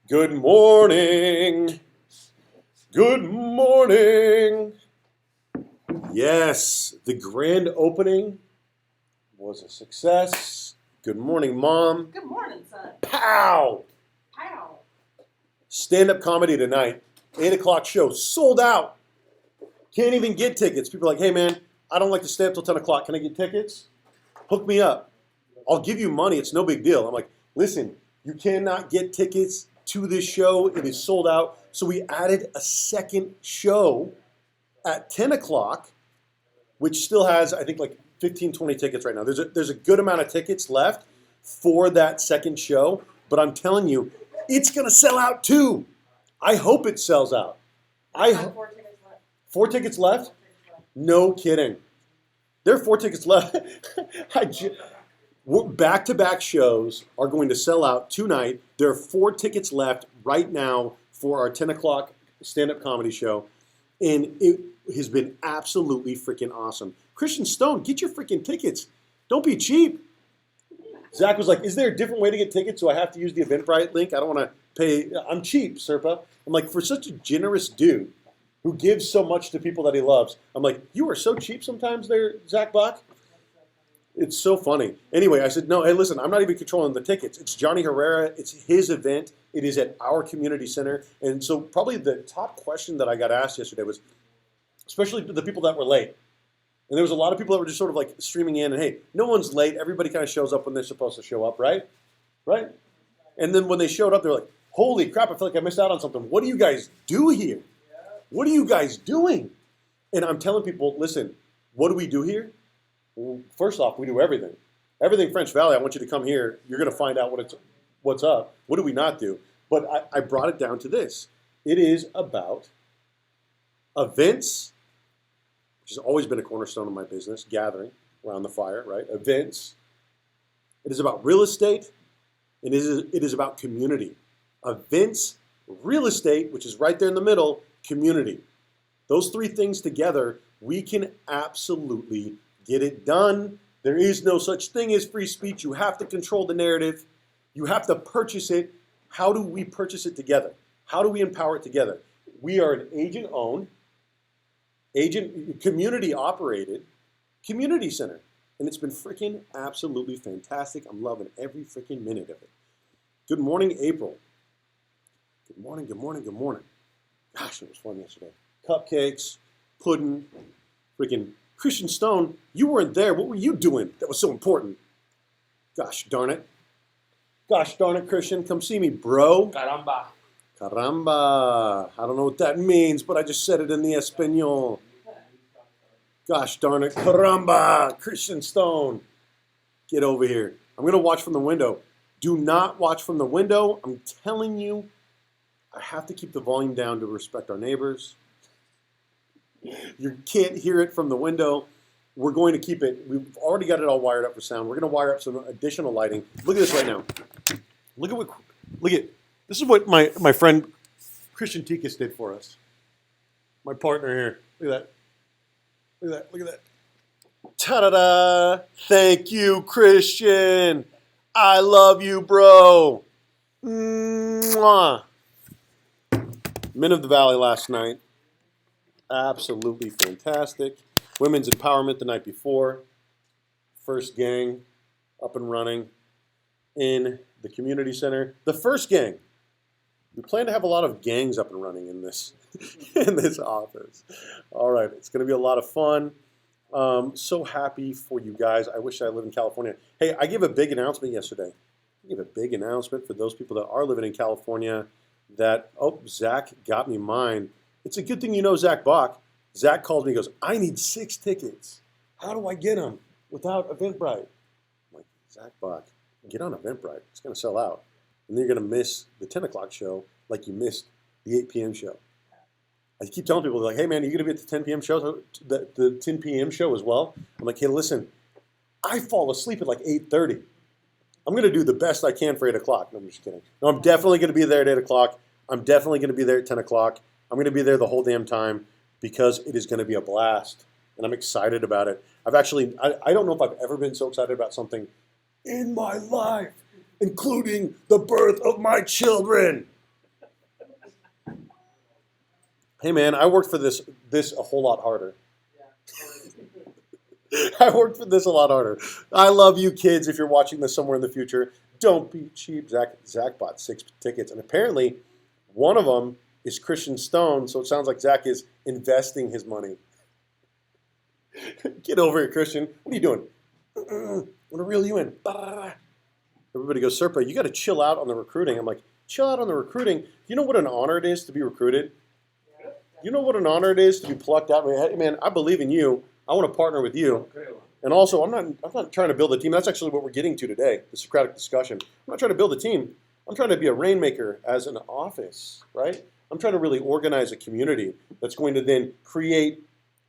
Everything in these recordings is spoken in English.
Good morning. Good morning. Yes, the grand opening was a success. Good morning, Mom. Good morning, son. Pow! How? Stand-up comedy tonight. 8 o'clock show. Sold out. Can't even get tickets. People are like, hey, man, I don't like to stay up till 10 o'clock. Can I get tickets? Hook me up. I'll give you money. It's no big deal. I'm like, listen, you cannot get tickets to this show. It is sold out. So we added a second show at 10 o'clock, which still has, I think, like 15, 20 tickets right now. There's a good amount of tickets left for that second show. But I'm telling you, it's going to sell out too. I hope it sells out. I have 4 tickets left. 4 tickets left? No kidding. There are 4 tickets left. Back-to-back shows are going to sell out tonight. There are 4 tickets left right now for our 10 o'clock stand-up comedy show. And it has been absolutely freaking awesome. Christian Stone, get your freaking tickets. Don't be cheap. Zach was like, is there a different way to get tickets? So I have to use the Eventbrite link? I don't want to pay. I'm cheap, Serpa. I'm like, for such a generous dude who gives so much to people that he loves, I'm like, you are so cheap sometimes there, Zach Bach. It's so funny. Anyway, I said, no, hey, listen, I'm not even controlling the tickets. It's Johnny Herrera. It's his event. It is at our community center. And so probably the top question that I got asked yesterday was, especially the people that were late. And there was a lot of people that were just sort of like streaming in. And hey, no one's late. Everybody kind of shows up when they're supposed to show up, right? Right? And then when they showed up, they're like, holy crap, I feel like I missed out on something. What do you guys do here? What are you guys doing? And I'm telling people, listen, what do we do here? Well, first off, we do everything. Everything French Valley, I want you to come here. You're going to find out what's up. What do we not do? But I brought it down to this. It is about events, which has always been a cornerstone of my business, gathering around the fire, right? Events. It is about real estate, and it is about community. Events, real estate, which is right there in the middle, community. Those 3 things together, we can absolutely get it done. There is no such thing as free speech. You have to control the narrative. You have to purchase it. How do we purchase it together? How do we empower it together? We are an agent-owned, community-operated community center. And it's been freaking absolutely fantastic. I'm loving every freaking minute of it. Good morning, April. Good morning, good morning, good morning. Gosh, it was fun yesterday. Cupcakes, pudding, freaking Christian Stone, you weren't there. What were you doing that was so important? Gosh darn it. Gosh darn it, Christian. Come see me, bro. Caramba. Caramba. I don't know what that means, but I just said it in the Espanol. Gosh darn it. Caramba. Christian Stone. Get over here. I'm going to watch from the window. Do not watch from the window. I'm telling you, I have to keep the volume down to respect our neighbors. You can't hear it from the window. We're going to keep it. We've already got it all wired up for sound. We're going to wire up some additional lighting. Look at this right now. Look at this is what my friend Christian Tikas did for us. My partner here. Look at that. Look at that. Look at that. Ta-da-da. Thank you, Christian. I love you, bro. Mwah. Men of the Valley last night. Absolutely fantastic. Women's empowerment the night before. First gang up and running in the community center. The first gang. We plan to have a lot of gangs up and running in this in this office. All right, it's going to be a lot of fun. So happy for you guys. I wish I lived in California. Hey, I gave a big announcement yesterday. I gave a big announcement for those people that are living in California that, Zach got me mine. It's a good thing you know Zach Bach. Zach calls me and goes, I need 6 tickets. How do I get them without Eventbrite? I'm like, Zach Bach, get on Eventbrite. It's going to sell out. And then you're going to miss the 10 o'clock show like you missed the 8 p.m. show. I keep telling people, they're like, hey, man, are you going to be at the 10 p.m. show, the 10 p.m. show as well? I'm like, hey, listen, I fall asleep at like 8:30. I'm going to do the best I can for 8 o'clock. No, I'm just kidding. No, I'm definitely going to be there at 8 o'clock. I'm definitely going to be there at 10 o'clock. I'm going to be there the whole damn time because it is going to be a blast. And I'm excited about it. I don't know if I've ever been so excited about something in my life, including the birth of my children. Hey man, I worked for this a whole lot harder. I worked for this a lot harder. I love you kids. If you're watching this somewhere in the future, don't be cheap. Zach bought 6 tickets, and apparently, one of them is Christian Stone. So it sounds like Zach is investing his money. Get over here, Christian. What are you doing? I want to reel you in. Everybody goes, Serpa, you got to chill out on the recruiting. I'm like, chill out on the recruiting. You know what an honor it is to be recruited? You know what an honor it is to be plucked out? Hey, man, I believe in you. I want to partner with you. And also, I'm not trying to build a team. That's actually what we're getting to today, the Socratic discussion. I'm not trying to build a team. I'm trying to be a rainmaker as an office, right? I'm trying to really organize a community that's going to then create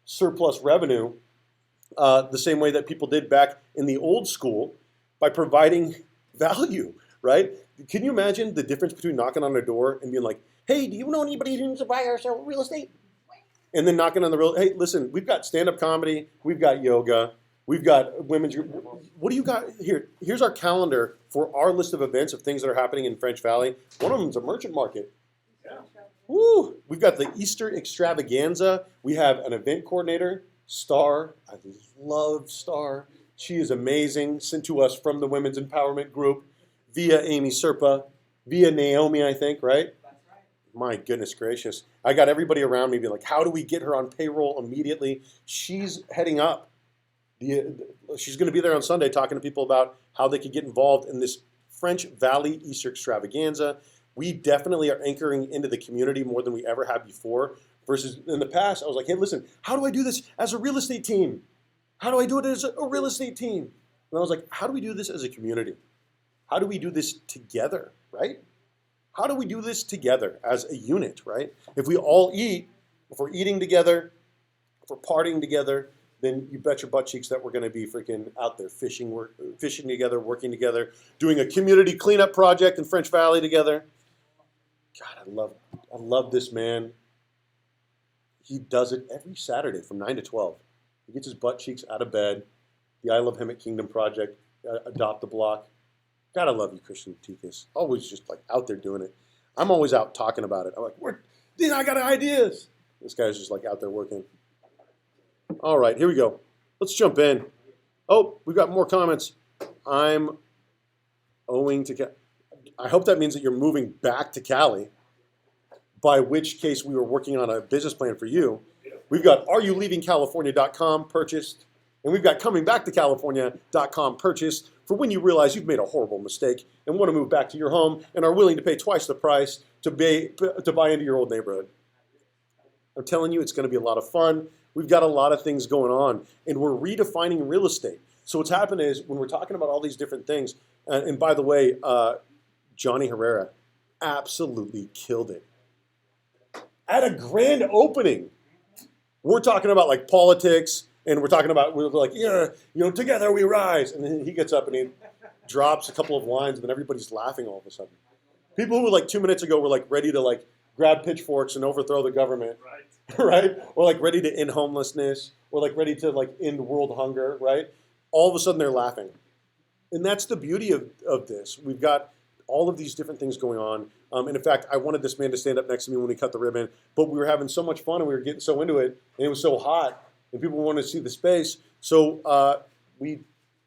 surplus revenue the same way that people did back in the old school by providing value, right? Can you imagine the difference between knocking on a door and being like, hey, do you know anybody who needs to buy or sell real estate? And then knocking on the real, hey, listen, we've got stand-up comedy, we've got yoga, we've got women's, what do you got here? Here's our calendar for our list of events of things that are happening in French Valley. One of them is a merchant market. Yeah. Woo! We've got the Easter extravaganza. We have an event coordinator, Star. I love Star. She is amazing, sent to us from the Women's Empowerment Group via Amy Serpa, via Naomi, I think, right? That's right. My goodness gracious. I got everybody around me being like, how do we get her on payroll immediately? She's heading up. She's going to be there on Sunday talking to people about how they could get involved in this French Valley Easter extravaganza. We definitely are anchoring into the community more than we ever have before. Versus in the past, I was like, hey, listen, how do I do this as a real estate team? How do I do it as a real estate team? And I was like, how do we do this as a community? How do we do this together, right? How do we do this together as a unit, right? If we all eat, if we're eating together, if we're partying together, then you bet your butt cheeks that we're going to be freaking out there fishing together, working together, doing a community cleanup project in French Valley together. God, I love this man. He does it every Saturday from 9 to 12. He gets his butt cheeks out of bed. The I Love Him at Kingdom Project, Adopt the Block. God, I love you, Christian Tikas. Always just like out there doing it. I'm always out talking about it. I'm like, I got ideas. This guy's just like out there working. All right, here we go. Let's jump in. Oh, we've got more comments. I'm owing to I hope that means that you're moving back to Cali, by which case we were working on a business plan for you. We've got areyouleavingcalifornia.com purchased, and we've got comingbacktoCalifornia.com purchased for when you realize you've made a horrible mistake and want to move back to your home and are willing to pay twice the price to buy into your old neighborhood. I'm telling you, it's going to be a lot of fun. We've got a lot of things going on, and we're redefining real estate. So what's happened is when we're talking about all these different things, and by the way, Johnny Herrera absolutely killed it. At a grand opening, we're talking about like politics, and we're like, yeah, together we rise. And then he gets up and he drops a couple of lines, and then everybody's laughing all of a sudden. People who like 2 minutes ago were like ready to like grab pitchforks and overthrow the government, right? Or like ready to end homelessness, or like ready to like end world hunger, right? All of a sudden they're laughing. And that's the beauty of this. We've got all of these different things going on. And in fact, I wanted this man to stand up next to me when we cut the ribbon, but we were having so much fun and we were getting so into it, and it was so hot, and people wanted to see the space. So we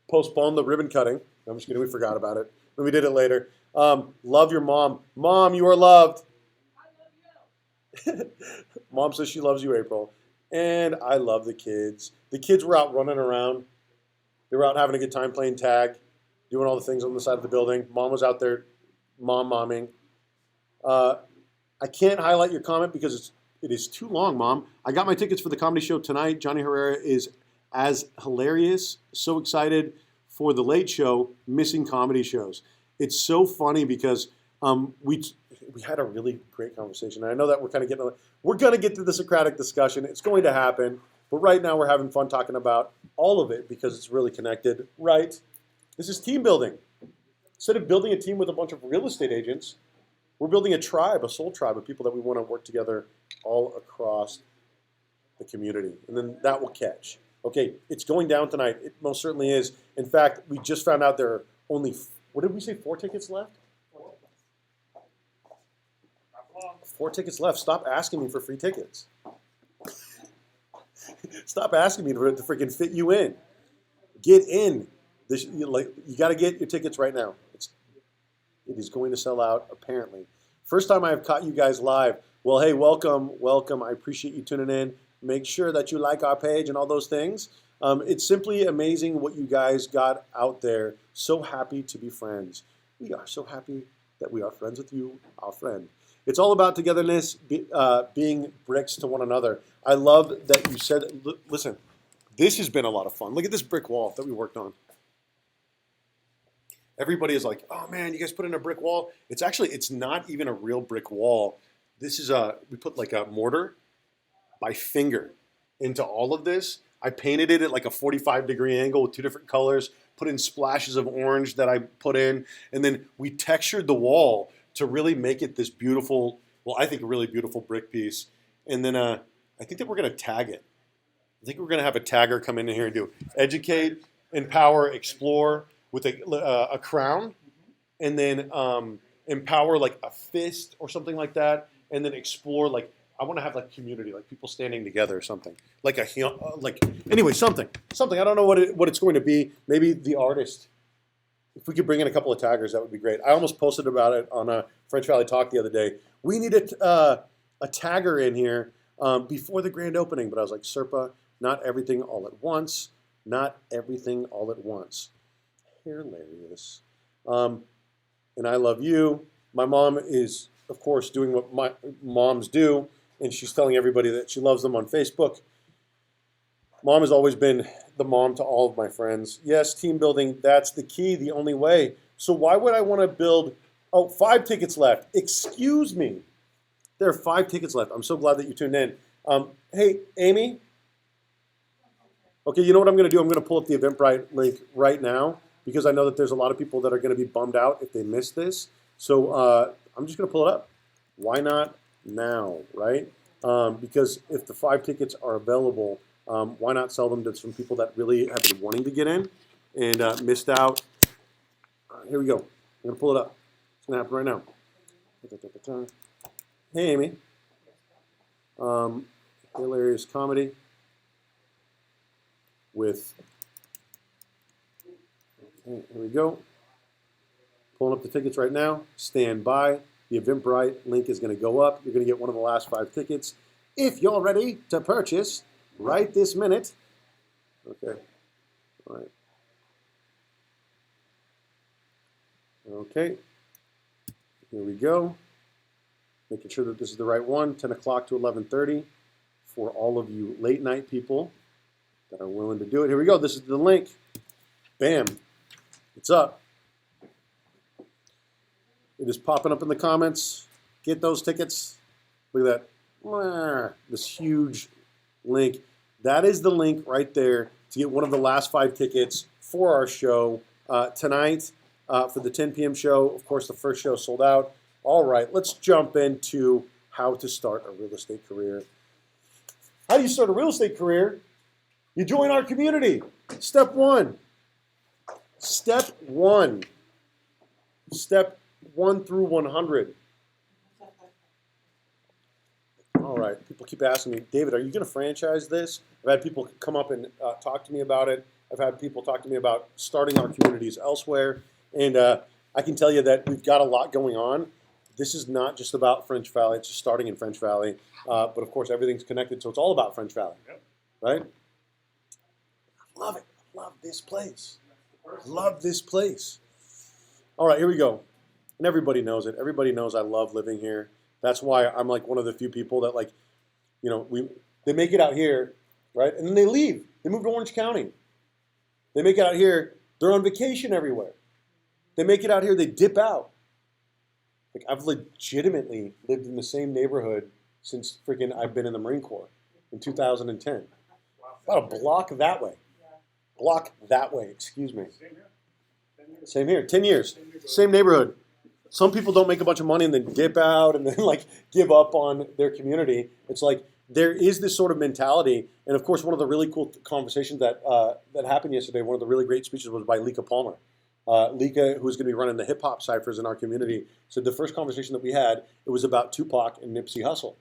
postponed the ribbon cutting. I'm just kidding, we forgot about it. And we did it later. Love your mom. Mom, you are loved. I love you. Mom says she loves you, April. And I love the kids. The kids were out running around. They were out having a good time playing tag, doing all the things on the side of the building. Mom was out there momming. I can't highlight your comment because it is too long, Mom. I got my tickets for the comedy show tonight. Johnny Herrera is as hilarious, so excited for the late show, missing comedy shows. It's so funny because we had a really great conversation. And I know that we're going to get to the Socratic discussion. It's going to happen. But right now we're having fun talking about all of it because it's really connected, right? This is team building. Instead of building a team with a bunch of real estate agents, we're building a tribe, a soul tribe of people that we want to work together all across the community. And then that will catch. Okay, it's going down tonight. It most certainly is. In fact, we just found out there are only, what did we say, 4 tickets left? 4 tickets left. Stop asking me for free tickets. Stop asking me to freaking fit you in. Get in. You got to get your tickets right now. It is going to sell out, apparently. First time I've caught you guys live. Well, hey, welcome. I appreciate you tuning in. Make sure that you like our page and all those things. It's simply amazing what you guys got out there. So happy to be friends. We are so happy that we are friends with you, our friend. It's all about togetherness, being bricks to one another. I love that you said, listen, this has been a lot of fun. Look at this brick wall that we worked on. Everybody is like, oh man, you guys put in a brick wall. It's not even a real brick wall. This is we put like a mortar by finger into all of this. I painted it at like a 45-degree angle with 2 different colors, put in splashes of orange that I put in, and then we textured the wall to really make it this beautiful, well, I think a really beautiful brick piece. And then I think that we're going to tag it. I think we're going to have a tagger come in here and do educate, empower, explore with a crown, and then empower like a fist or something like that, and then explore like, I want to have like community, like people standing together or something, like anyway, something. I don't know what it's going to be. Maybe the artist. If we could bring in a couple of taggers, that would be great. I almost posted about it on a French Valley Talk the other day. We need a tagger in here before the grand opening, but I was like, Serpa, not everything all at once. Not everything all at once. Hilarious. And I love you. My mom is, of course, doing what my moms do, and she's telling everybody that she loves them on Facebook. Mom has always been the mom to all of my friends. Yes, team building, that's the key, the only way. So why would I want to build, 5 tickets left. Excuse me. There are 5 tickets left. I'm so glad that you tuned in. Hey, Amy. Okay, you know what I'm going to do? I'm going to pull up the Eventbrite link right now because I know that there's a lot of people that are going to be bummed out if they miss this. So I'm just going to pull it up. Why not now, right? Because if the 5 tickets are available, why not sell them to some people that really have been wanting to get in and missed out? Here we go. I'm going to pull it up. It's going to happen right now. Hey, Amy. Hilarious comedy with, okay, here we go. Pulling up the tickets right now. Stand by. The Eventbrite link is going to go up. You're going to get one of the last 5 tickets. If you're ready to purchase right this minute. Okay. All right. Okay. Here we go. Making sure that this is the right one. 10 o'clock to 11:30 for all of you late night people that are willing to do it. Here we go. This is the link. Bam. It's up. It is popping up in the comments. Get those tickets. Look at that. This huge link. That is the link right there to get one of the last 5 tickets for our show tonight for the 10 p.m. show. Of course, the first show sold out. All right, let's jump into how to start a real estate career. How do you start a real estate career? You join our community. Step 1. Step 1. Step 1 through 100. All right, people keep asking me, David, are you going to franchise this? I've had people come up and talk to me about it. I've had people talk to me about starting our communities elsewhere. And I can tell you that we've got a lot going on. This is not just about French Valley. It's just starting in French Valley. But, of course, everything's connected, so it's all about French Valley. Right? I love it. I love this place. I love this place. All right, here we go. And everybody knows it. Everybody knows I love living here. That's why I'm like one of the few people that like, you know, they make it out here, right? And then they leave. They move to Orange County. They make it out here. They're on vacation everywhere. They make it out here. They dip out. Like I've legitimately lived in the same neighborhood since freaking I've been in the Marine Corps in 2010. About a block that way. Block that way, excuse me. Same here. 10 years. Same neighborhood. Some people don't make a bunch of money and then dip out and then like give up on their community. It's like there is this sort of mentality. And of course, one of the really cool conversations that happened yesterday, one of the really great speeches was by Lika Palmer. Lika, who's going to be running the hip hop ciphers in our community, said the first conversation that we had, it was about Tupac and Nipsey Hussle.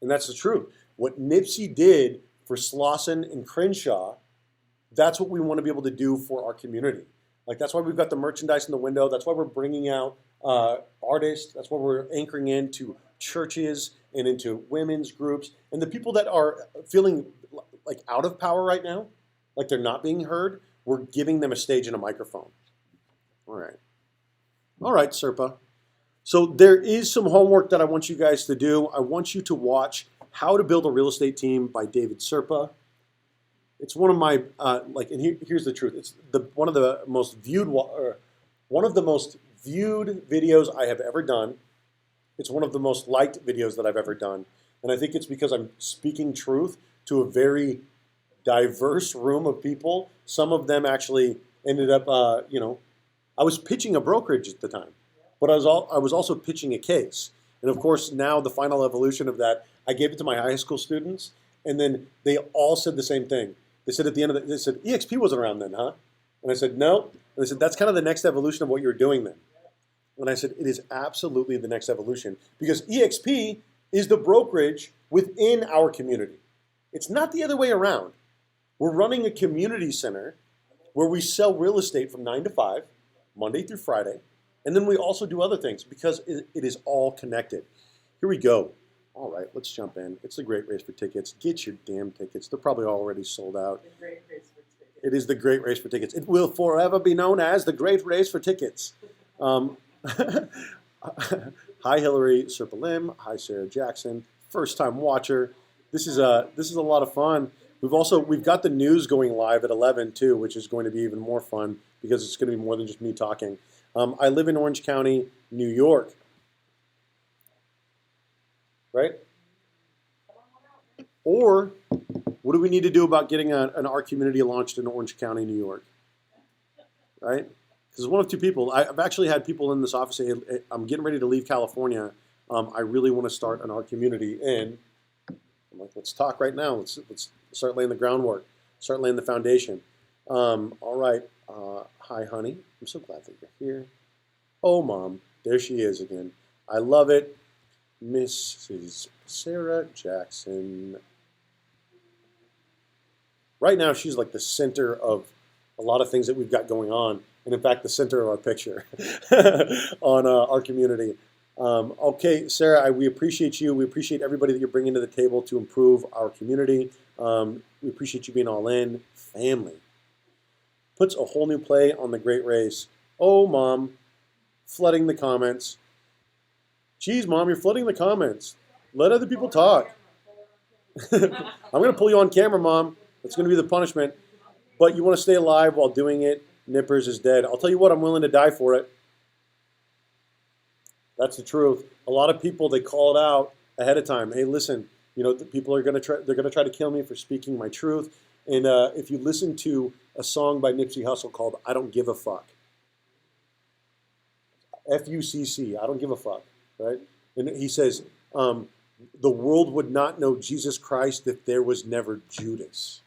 And that's the truth. What Nipsey did for Slauson and Crenshaw, that's what we want to be able to do for our community. Like, that's why we've got the merchandise in the window. That's why we're bringing out artists. That's why we're anchoring into churches and into women's groups. And the people that are feeling like out of power right now, like they're not being heard, we're giving them a stage and a microphone. All right. All right, Serpa. So there is some homework that I want you guys to do. I want you to watch How to Build a Real Estate Team by David Serpa. It's one of my here's the truth. It's one of the most viewed videos I have ever done. It's one of the most liked videos that I've ever done, and I think it's because I'm speaking truth to a very diverse room of people. Some of them actually ended up, I was pitching a brokerage at the time, but I was also pitching a case, and of course now the final evolution of that, I gave it to my high school students, and then they all said the same thing. They said at the end of it, they said, EXP wasn't around then, huh? And I said, no. And they said, that's kind of the next evolution of what you're doing then. And I said, it is absolutely the next evolution because EXP is the brokerage within our community. It's not the other way around. We're running a community center where we sell real estate from 9 to 5, Monday through Friday. And then we also do other things because it is all connected. Here we go. All right, let's jump in. It's the Great Race for Tickets. Get your damn tickets. They're probably already sold out. The Great Race for Tickets. It is the Great Race for Tickets. It will forever be known as the Great Race for Tickets. Hi, Hillary Serpa Lim. Hi, Sarah Jackson. First time watcher. This is a lot of fun. We've got the news going live at 11 too, which is going to be even more fun because it's going to be more than just me talking. I live in Orange County, New York. Right? Or what do we need to do about getting an art community launched in Orange County, New York? Right? Because one of two people. I've actually had people in this office say, hey, I'm getting ready to leave California. I really want to start an art community. And I'm like, let's talk right now. Let's start laying the groundwork. Start laying the foundation. All right. Hi, honey. I'm so glad that you're here. Oh, Mom. There she is again. I love it. Mrs. Sarah Jackson. Right now, she's like the center of a lot of things that we've got going on. And in fact, the center of our picture on our community. Okay, Sarah, we appreciate you. We appreciate everybody that you're bringing to the table to improve our community. We appreciate you being all in. Family. Puts a whole new play on the Great Race. Oh, Mom. Flooding the comments. Geez, Mom, you're flooding the comments. Let other people talk. I'm going to pull you on camera, Mom. That's going to be the punishment. But you want to stay alive while doing it. Nippers is dead. I'll tell you what, I'm willing to die for it. That's the truth. A lot of people, they call it out ahead of time. Hey, listen, the people are going to try to kill me for speaking my truth. And if you listen to a song by Nipsey Hussle called I Don't Give a Fuck. F-U-C-C, I don't give a fuck. Right? And he says, the world would not know Jesus Christ if there was never Judas.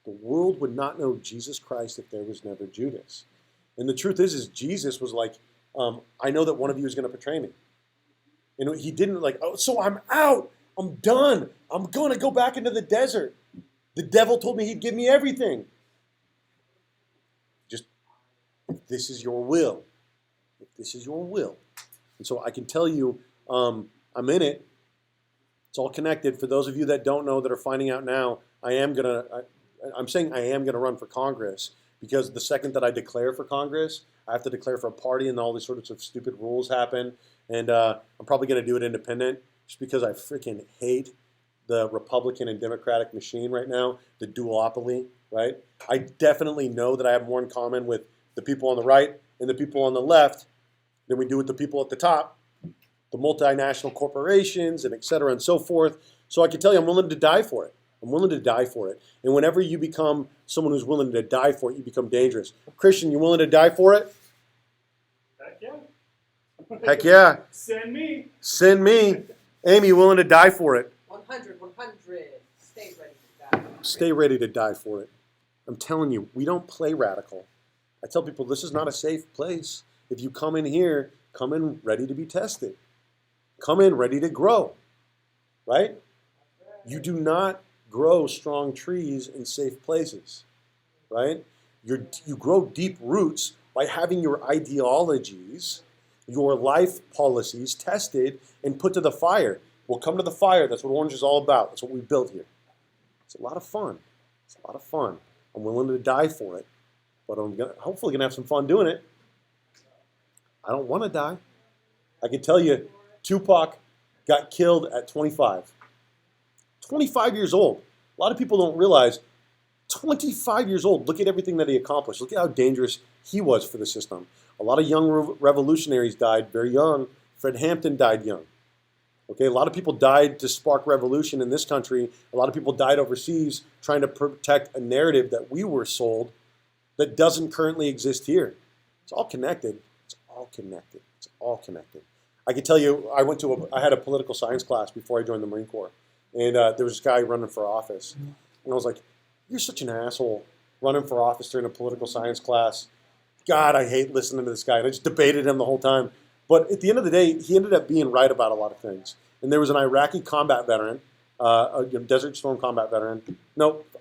The world would not know Jesus Christ if there was never Judas. And the truth is Jesus was like, I know that one of you is going to betray me. And he didn't so I'm out. I'm done. I'm going to go back into the desert. The devil told me he'd give me everything. Just, if this is your will. If this is your will. And so I can tell you, I'm in it. It's all connected. For those of you that don't know, that are finding out now, I'm saying I am gonna run for Congress because the second that I declare for Congress, I have to declare for a party, and all these sorts of stupid rules happen. And I'm probably gonna do it independent, just because I freaking hate the Republican and Democratic machine right now, the duopoly. Right? I definitely know that I have more in common with the people on the right and the people on the left than we do with the people at the top, the multinational corporations, and et cetera, and so forth. So I can tell you, I'm willing to die for it. I'm willing to die for it. And whenever you become someone who's willing to die for it, you become dangerous. Christian, you willing to die for it? Heck yeah. Heck yeah. Send me. Send me. Amy, you willing to die for it? 100. Stay ready to die. Stay ready to die for it. I'm telling you, we don't play radical. I tell people this is not a safe place. If you come in here, come in ready to be tested. Come in ready to grow, right? You do not grow strong trees in safe places, right? You grow deep roots by having your ideologies, your life policies tested and put to the fire. We'll come to the fire. That's what Orange is all about. That's what we built here. It's a lot of fun. It's a lot of fun. I'm willing to die for it, but I'm hopefully going to have some fun doing it. I don't want to die. I can tell you, Tupac got killed at 25. 25 years old. A lot of people don't realize 25 years old. Look at everything that he accomplished. Look at how dangerous he was for the system. A lot of young revolutionaries died very young. Fred Hampton died young. Okay, a lot of people died to spark revolution in this country. A lot of people died overseas trying to protect a narrative that we were sold that doesn't currently exist here. It's all connected. It's all connected. It's all connected. I can tell you, I had a political science class before I joined the Marine Corps, and there was this guy running for office, and I was like, "You're such an asshole, running for office during a political science class. God, I hate listening to this guy." And I just debated him the whole time. But at the end of the day, he ended up being right about a lot of things. And there was an Iraqi combat veteran, a Desert Storm combat veteran,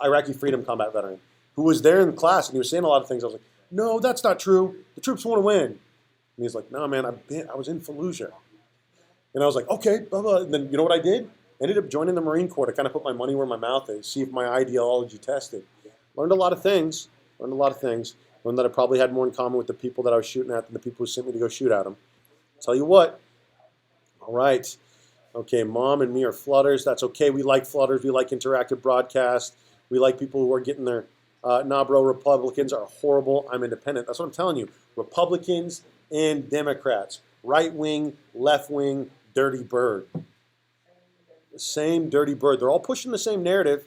Iraqi Freedom combat veteran, who was there in class, and he was saying a lot of things. I was like, "No, that's not true. The troops want to win." And he's like, "No, man, I was in Fallujah." And I was like, "Okay, blah, blah." And then you know what I did? I ended up joining the Marine Corps to kind of put my money where my mouth is, see if my ideology tested. Learned a lot of things. Learned that I probably had more in common with the people that I was shooting at than the people who sent me to go shoot at them. Tell you what. All right. Okay, Mom and me are flutters. That's okay. We like flutters. We like interactive broadcast. We like people who are getting their, nah, bro, Republicans are horrible. I'm independent. That's what I'm telling you. Republicans and Democrats. Right wing, left wing, dirty bird. The same dirty bird. They're all pushing the same narrative.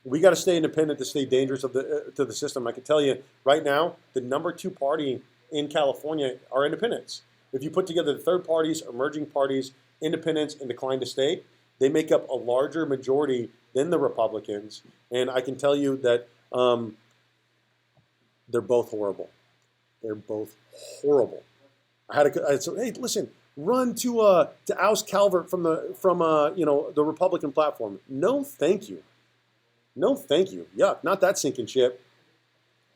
We got to stay independent to stay dangerous to the system. I can tell you right now, the number 2 party in California are independents. If you put together the third parties, emerging parties, independents, and decline to state, they make up a larger majority than the Republicans. And I can tell you that they're both horrible. They're both horrible. I said, hey, listen, run to oust Calvert from the Republican platform. No, thank you. No, thank you. Yuck, not that sinking ship.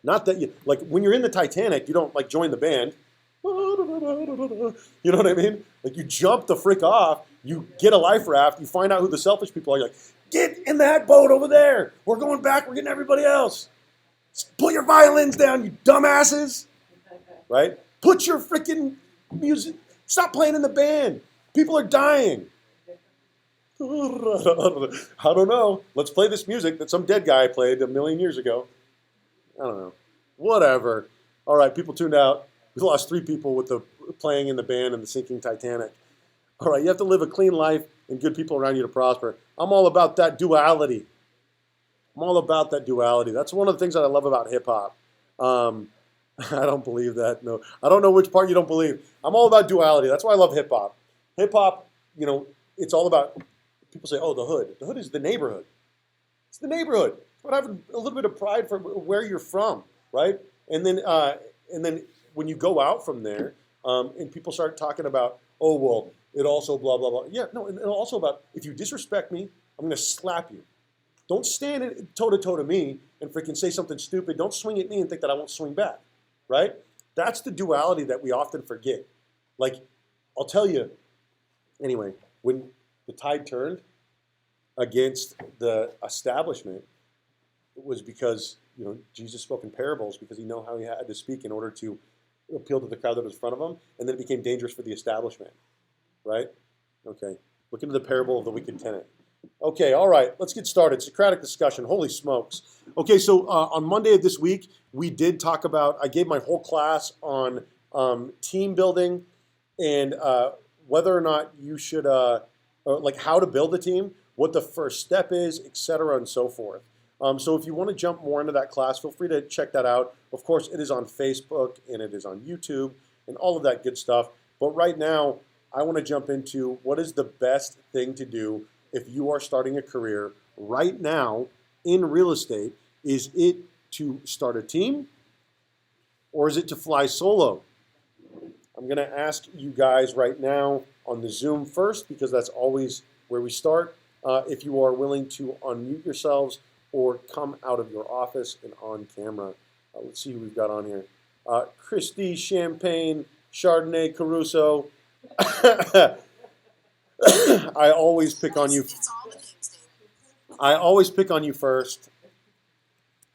Not that you, like when you're in the Titanic, you don't like join the band. You know what I mean? Like you jump the frick off, you get a life raft, you find out who the selfish people are. You're like, get in that boat over there. We're going back. We're getting everybody else. Put your violins down, you dumbasses. Right? Put your freaking music. Stop playing in the band. People are dying. I don't know. Let's play this music that some dead guy played a million years ago. I don't know. Whatever. All right, people tuned out. We lost 3 people with the playing in the band and the sinking Titanic. All right, you have to live a clean life and good people around you to prosper. I'm all about that duality. That's one of the things that I love about hip-hop. I don't believe that, no. I don't know which part you don't believe. I'm all about duality. That's why I love hip-hop. Hip-hop, it's all about, people say, oh, the hood. The hood is the neighborhood. It's the neighborhood. It's about having a little bit of pride for where you're from, right? And then when you go out from there, and people start talking about, oh, well, it also blah, blah, blah. Yeah, no, and also about, if you disrespect me, I'm going to slap you. Don't stand toe-to-toe to me and freaking say something stupid. Don't swing at me and think that I won't swing back, right? That's the duality that we often forget. Like, I'll tell you, anyway, when the tide turned against the establishment, it was because, Jesus spoke in parables because he knew how he had to speak in order to appeal to the crowd that was in front of him, and then it became dangerous for the establishment, right? Okay, look into the parable of the wicked tenant. Okay, all right, let's get started. Socratic discussion, holy smokes. Okay, so on Monday of this week, we did talk about, I gave my whole class on team building and whether or not you should, like how to build a team, what the first step is, etc., and so forth. So if you want to jump more into that class, feel free to check that out. Of course, it is on Facebook and it is on YouTube and all of that good stuff. But right now, I want to jump into what is the best thing to do if you are starting a career right now in real estate. Is it to start a team, or is it to fly solo? I'm going to ask you guys right now on the Zoom first, because that's always where we start. If you are willing to unmute yourselves or come out of your office and on camera. Let's see who we've got on here. Christy, Champagne, Chardonnay, Caruso. I always pick on you. I always pick on you first.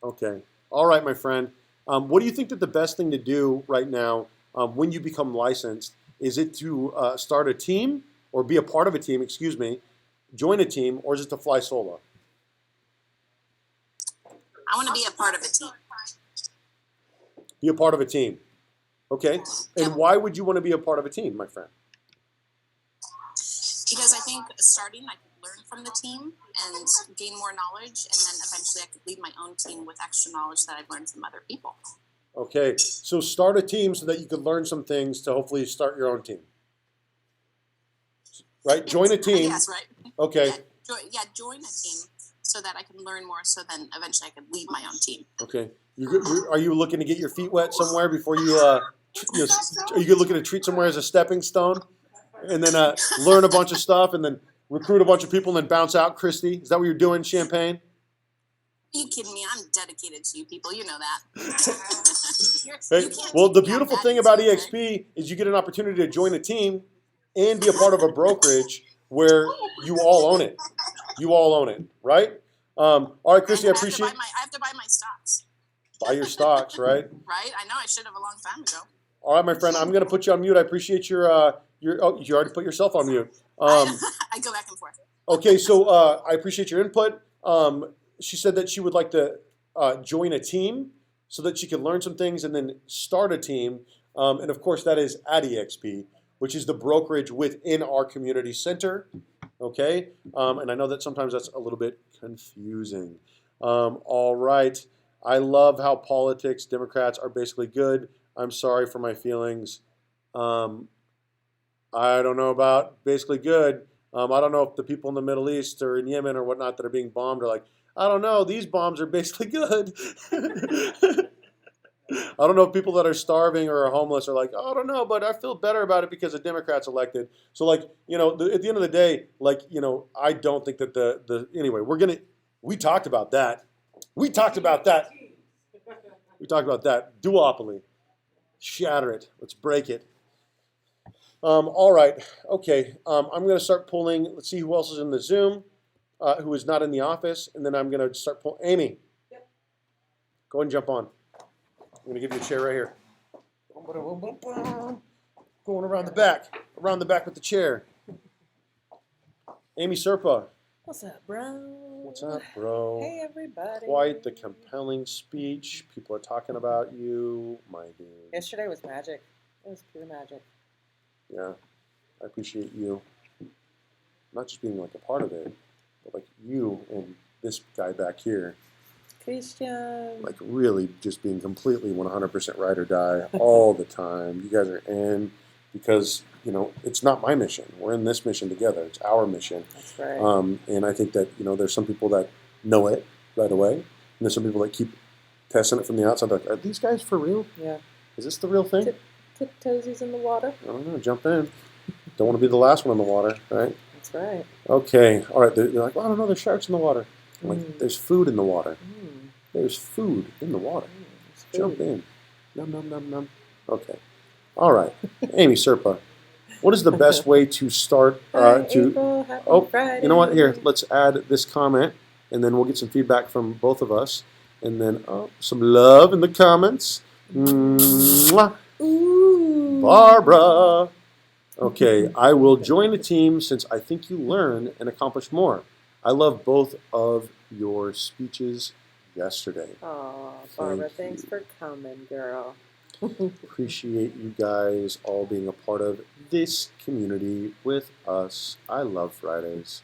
Okay. All right, my friend. What do you think that the best thing to do right now when you become licensed? Is it to start a team or be a part of a team, excuse me, join a team, or is it to fly solo? I want to be a part of a team. Be a part of a team. Okay. And why would you want to be a part of a team, my friend? Because I think starting, I could learn from the team and gain more knowledge, and then eventually I could lead my own team with extra knowledge that I've learned from other people. Okay. So start a team so that you could learn some things to hopefully start your own team. Right? Join a team. Yes, right. Okay. Join a team so that I can learn more, so then eventually I could lead my own team. Okay. Are you looking to get your feet wet somewhere before you, are you looking to treat somewhere as a stepping stone? And then learn a bunch of stuff and then recruit a bunch of people and then bounce out, Christy? Is that what you're doing, Champagne? Are you kidding me? I'm dedicated to you people. You know that. Hey, well, the beautiful thing about EXP is you get an opportunity to join a team and be a part of a brokerage where you all own it. You all own it, right? All right, Christy, I appreciate it. I have to buy my stocks. Buy your stocks, right? Right? I know I should have a long time ago. All right, my friend, I'm going to put you on mute. I appreciate you already put yourself on mute. I go back and forth. Okay, so I appreciate your input. She said that she would like to join a team so that she can learn some things and then start a team. And of course, that is at EXP, which is the brokerage within our community center. Okay, and I know that sometimes that's a little bit confusing. All right, I love how politics, Democrats are basically good. I'm sorry for my feelings. I don't know about basically good. I don't know if the people in the Middle East or in Yemen or whatnot that are being bombed are like, I don't know, these bombs are basically good. I don't know if people that are starving or are homeless are like, oh, I don't know, but I feel better about it because the Democrats elected. So, like, you know, at the end of the day, like, you know, I don't think that anyway, we talked about that. We talked about that. Duopoly. Shatter it. Let's break it. All right. Okay. I'm going to start pulling. Let's see who else is in the Zoom, who is not in the office. And then I'm going to start pulling. Amy. Yep. Go ahead and jump on. I'm going to give you a chair right here. Going around the back with the chair. Amy Serpa. What's up, bro? What's up, bro? Hey, everybody. Quite the compelling speech. People are talking about you, my dude. Yesterday was magic. It was pure magic. Yeah, I appreciate you. Not just being like a part of it, but like you and this guy back here. Christian. Like really just being completely 100% ride or die all the time. You guys are in because, you know, it's not my mission. We're in this mission together. It's our mission. That's right. And I think that, you know, there's some people that know it right away. And there's some people that keep testing it from the outside. Like, are these guys for real? Yeah. Is this the real thing? Tip toesies in the water. I don't know. Jump in. Don't want to be the last one in the water, right? That's right. Okay. All right. They're like, well, I don't know. There's sharks in the water. I'm like, there's food in the water. There's food in the water. Jump in. Num, num, num, num. Okay. All right. Amy Serpa, what is the best way to start April, happy Friday. You know what? Here, let's add this comment, and then we'll get some feedback from both of us. And then some love in the comments. Mwah. Ooh. Barbara. Okay, I will join a team since I think you learn and accomplish more. I love both of your speeches yesterday. Aw, Barbara, thanks for coming, girl. Appreciate you guys all being a part of this community with us. I love Fridays.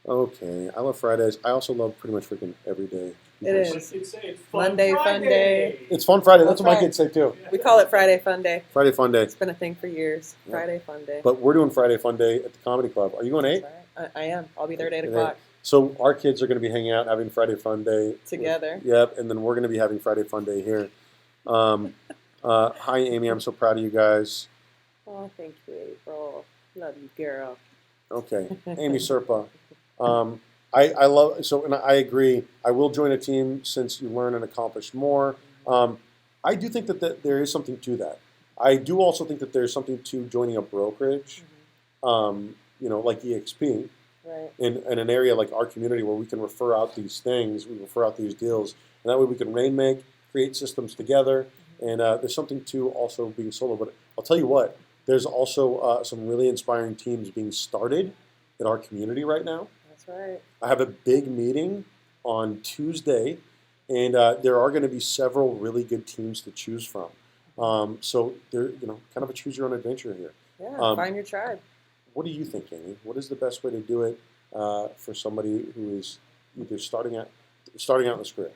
Okay, I love Fridays. I also love pretty much freaking every day. It is. It's fun Monday, fun day. It's Fun Friday. That's what my right. kids say too. We call it Friday Fun Day. Friday Fun Day. It's been a thing for years. Friday Fun Day. But we're doing Friday Fun Day at the Comedy Club. Are you going 8? That's right. I am. I'll be there at 8 o'clock. So our kids are going to be hanging out, having Friday Fun Day Together. Yep, and then we're going to be having Friday Fun Day here. Hi, Amy. I'm so proud of you guys. Oh, thank you, April. Love you, girl. Okay, Amy Serpa. I love so, and I agree. I will join a team since you learn and accomplish more. I do think that there is something to that. I do also think that there's something to joining a brokerage, like EXP, Right. in an area like our community where we can refer out these things, we refer out these deals, and that way we can rainmake, create systems together, and there's something to also being solo. But I'll tell you what, there's also some really inspiring teams being started in our community right now. That's right. I have a big meeting on Tuesday, and there are going to be several really good teams to choose from. So they're kind of a choose your own adventure here. Yeah, find your tribe. What do you think, Amy? What is the best way to do it for somebody who is either starting out in this career?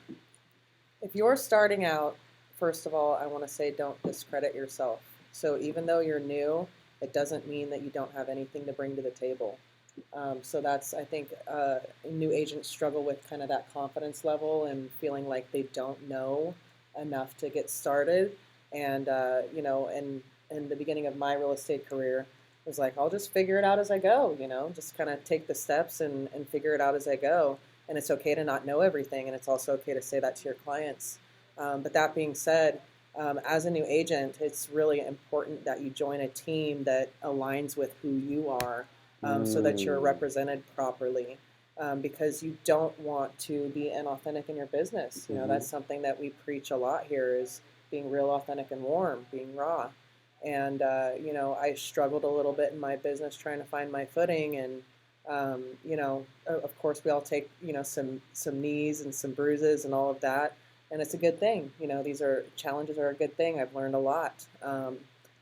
If you're starting out, first of all, I want to say don't discredit yourself. So even though you're new, it doesn't mean that you don't have anything to bring to the table. So that's, I think, new agents struggle with kind of that confidence level and feeling like they don't know enough to get started. And, in the beginning of my real estate career, it was like, I'll just figure it out as I go, just kind of take the steps and figure it out as I go. And it's okay to not know everything. And it's also okay to say that to your clients. But that being said, as a new agent, it's really important that you join a team that aligns with who you are. So that you're represented properly, because you don't want to be inauthentic in your business. That's something that we preach a lot here is being real, authentic, and warm, being raw. And, I struggled a little bit in my business trying to find my footing. And, of course, we all take, some knees and some bruises and all of that. And it's a good thing. These challenges are a good thing. I've learned a lot.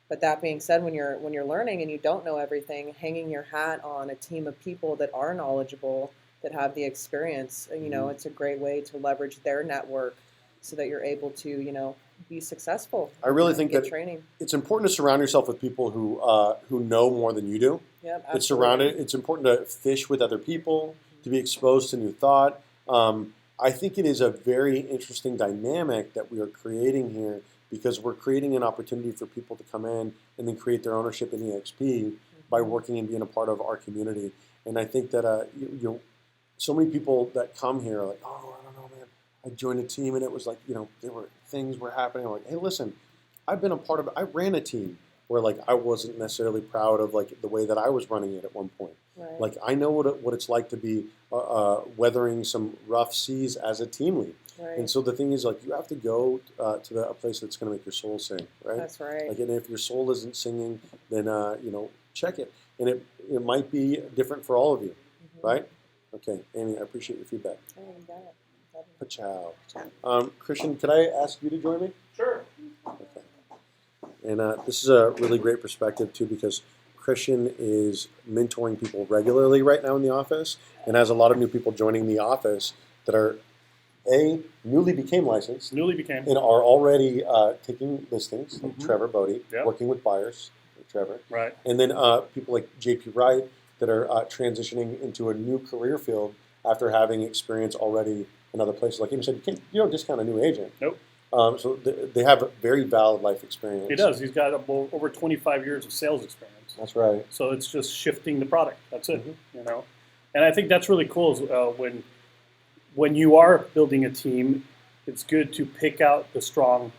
But that being said, when you're learning and you don't know everything, hanging your hat on a team of people that are knowledgeable, that have the experience, it's a great way to leverage their network so that you're able to, be successful. I really think that training. It's important to surround yourself with people who know more than you do. Yeah, absolutely. It's important to fish with other people, to be exposed to new thought. I think it is a very interesting dynamic that we are creating here, because we're creating an opportunity for people to come in and then create their ownership in EXP by working and being a part of our community. And I think that so many people that come here are like, oh, I don't know, man. I joined a team and it was like, there were things were happening. I'm like, hey, listen, I've been a part of it. I ran a team where I wasn't necessarily proud of the way that I was running it at one point. Right. I know what it's like to be weathering some rough seas as a team lead. Right. And so the thing is, you have to go to a place that's going to make your soul sing, right? That's right. And if your soul isn't singing, then check it. And it might be different for all of you, right? Okay, Amy, I appreciate your feedback. Oh, you got it. Ciao. Christian, could I ask you to join me? Sure. Okay. And this is a really great perspective too, because Christian is mentoring people regularly right now in the office, and has a lot of new people joining the office that are newly became licensed and are already taking listings, like Trevor Bodie, working with buyers, like Trevor. Right. And then people like JP Wright that are transitioning into a new career field after having experience already in other places. Like you said, you don't discount a new agent. Nope. So they have a very valid life experience. He does. He's got over 25 years of sales experience. That's right. So it's just shifting the product. That's it. And I think that's really cool. When you are building a team, it's good to pick out the strong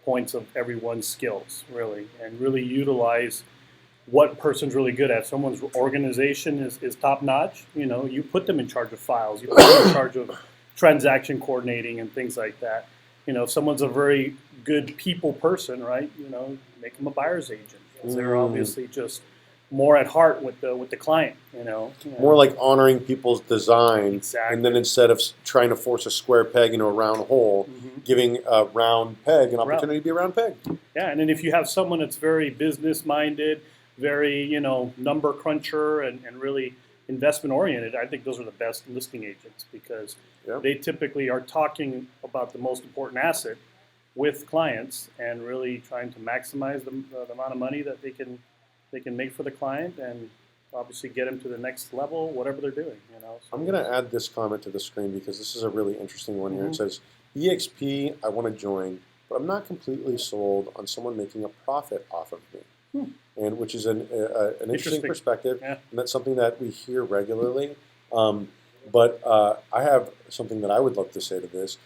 points of everyone's skills, really, and really utilize what person's really good at. Someone's organization is top notch. You put them in charge of files. You put them in charge of transaction coordinating and things like that. If someone's a very good people person, right? Make them a buyer's agent, because they're obviously just more at heart with the client. More like honoring people's design, Exactly. and then instead of trying to force a square peg into a round hole, giving a round peg an opportunity to be a round peg. Yeah, and then if you have someone that's very business minded, very number cruncher, and really investment oriented, I think those are the best listing agents, because they typically are talking about the most important asset with clients and really trying to maximize the amount of money that they can make for the client, and obviously get them to the next level, whatever they're doing. So I'm going to add this comment to the screen because this is a really interesting one here. It Mhm. says, EXP, I want to join, but I'm not completely sold on someone making a profit off of me. And which is an interesting Interesting. perspective, Yeah. and that's something that we hear regularly. But I have something that I would love to say to this.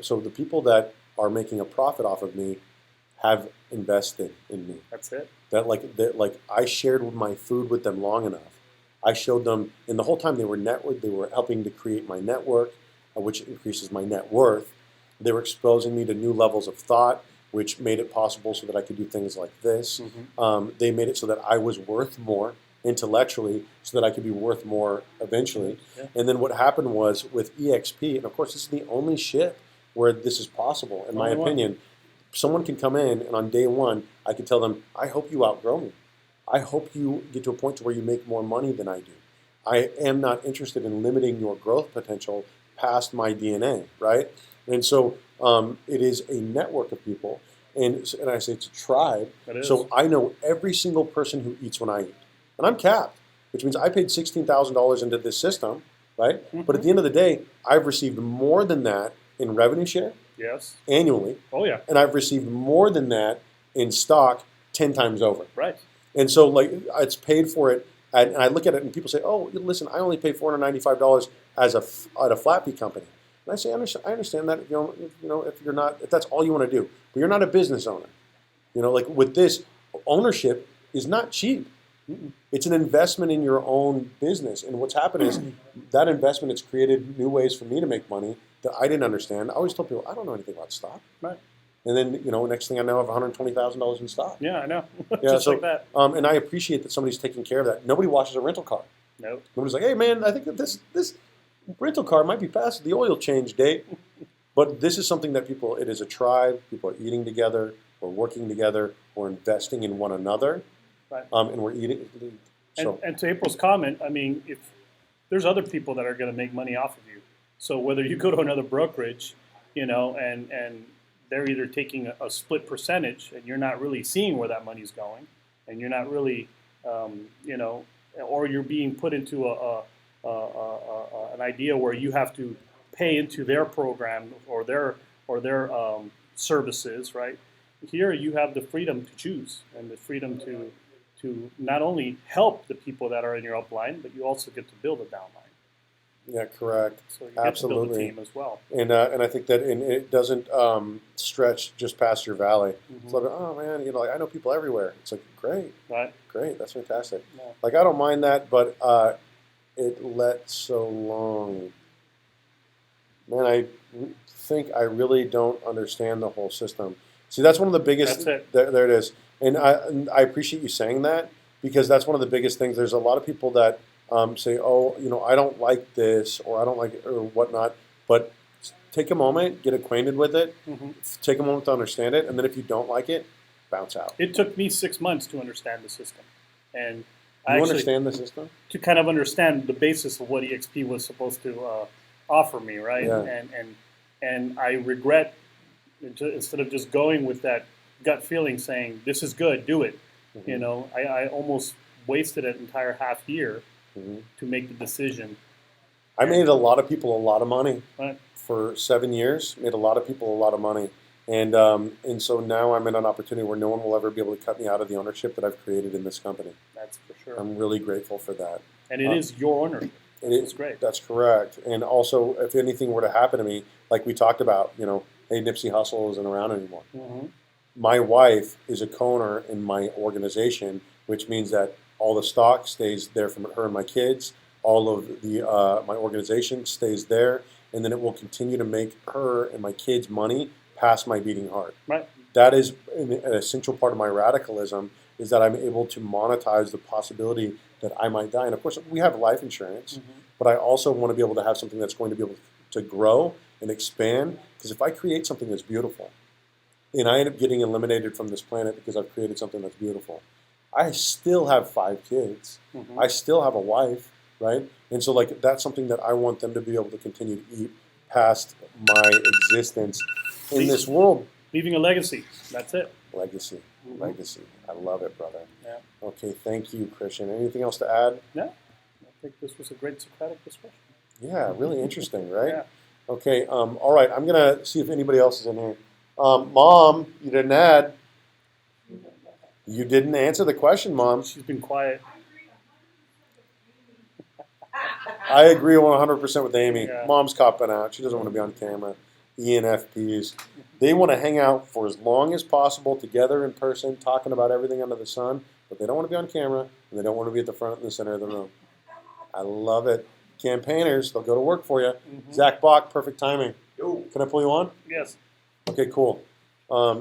So the people that are making a profit off of me have invested in me. That's it. That I shared my food with them long enough. I showed them, and the whole time they were helping to create my network, which increases my net worth. They were exposing me to new levels of thought, which made it possible so that I could do things like this. They made it so that I was worth more intellectually, so that I could be worth more eventually. Yeah. And then what happened was with EXP, and of course this is the only ship where this is possible, in my Only one. opinion. Someone can come in, and on day one, I can tell them, I hope you outgrow me. I hope you get to a point to where you make more money than I do. I am not interested in limiting your growth potential past my DNA, right? And so it is a network of people, and I say it's a tribe. It is. So I know every single person who eats when I eat, and I'm capped, which means I paid $16,000 into this system, right? But at the end of the day, I've received more than that in revenue share Yes. annually, Oh yeah. and I've received more than that in stock 10 times over. Right. And so it's paid for it. And I look at it and people say, oh, listen, I only pay $495 at a flat fee company. And I say, I understand that if that's all you want to do, but you're not a business owner. With this, ownership is not cheap. It's an investment in your own business. And what's happened is that investment has created new ways for me to make money that I didn't understand. I always told people, I don't know anything about stock. Right. And then, next thing I know, I have $120,000 in stock. Yeah, I know. Yeah, Just so, like that. and I appreciate that somebody's taking care of that. Nobody washes a rental car. No. Nobody's like, hey, man, I think that this rental car might be past the oil change date. But this is something that it is a tribe. People are eating together. We're working together. We're investing in one another. Right. And we're eating. So, And to April's comment, I mean, if there's other people that are going to make money off of you, so whether you go to another brokerage, and they're either taking a split percentage, and you're not really seeing where that money's going, and you're not really, or you're being put into an idea where you have to pay into their program or their services, right? Here you have the freedom to choose and the freedom to not only help the people that are in your upline, but you also get to build a downline. yeah, correct. So you get to build a team as well. And I think that it doesn't stretch just past your valley. It's like, oh man, I know people everywhere. It's like, great, that's fantastic. Yeah. I don't mind that, but it let so long. Man, I think I really don't understand the whole system. See, that's one of the biggest. That's it. There it is, and I appreciate you saying that because that's one of the biggest things. There's a lot of people that say, oh, I don't like this or I don't like it or whatnot. But take a moment, get acquainted with it, take a moment to understand it, and then if you don't like it, bounce out. It took me 6 months to understand the system, and You understand the system? to kind of understand the basis of what EXP was supposed to offer me, right? Yeah. And I regret instead of just going with that gut feeling, saying this is good, do it. I almost wasted an entire half year to make the decision. I made a lot of people a lot of money Right. for 7 years. Made a lot of people a lot of money, and so now I'm in an opportunity where no one will ever be able to cut me out of the ownership that I've created in this company. That's for sure. I'm really grateful for that. And it is your ownership. It's great. That's correct. And also, if anything were to happen to me, like we talked about, hey, Nipsey Hussle isn't around anymore. My wife is a co-owner in my organization, which means that all the stock stays there from her and my kids. All of the my organization stays there, and then it will continue to make her and my kids money past my beating heart. Right. That is an essential part of my radicalism, is that I'm able to monetize the possibility that I might die. And of course, we have life insurance, but I also want to be able to have something that's going to be able to grow and expand. Because if I create something that's beautiful, and I end up getting eliminated from this planet because I've created something that's beautiful, I still have 5 kids. I still have a wife, right? And so that's something that I want them to be able to continue to eat past my existence in this world. Leaving a legacy. That's it. Legacy. legacy. I love it, brother. Yeah. Okay, thank you, Christian. Anything else to add? No, I think this was a great Socratic discussion. Yeah, really interesting, right? Yeah. Okay, all right. I'm going to see if anybody else is in here. Mom, you didn't add. You didn't answer the question, Mom. She's been quiet. I agree 100% with Amy. Yeah. Mom's copping out. She doesn't want to be on camera. ENFPs. They want to hang out for as long as possible together in person, talking about everything under the sun, but they don't want to be on camera, and they don't want to be at the front and the center of the room. I love it. Campaigners, they'll go to work for you. Mhm. Zach Bach, perfect timing. Yo. Can I pull you on? Yes. Okay, cool. Are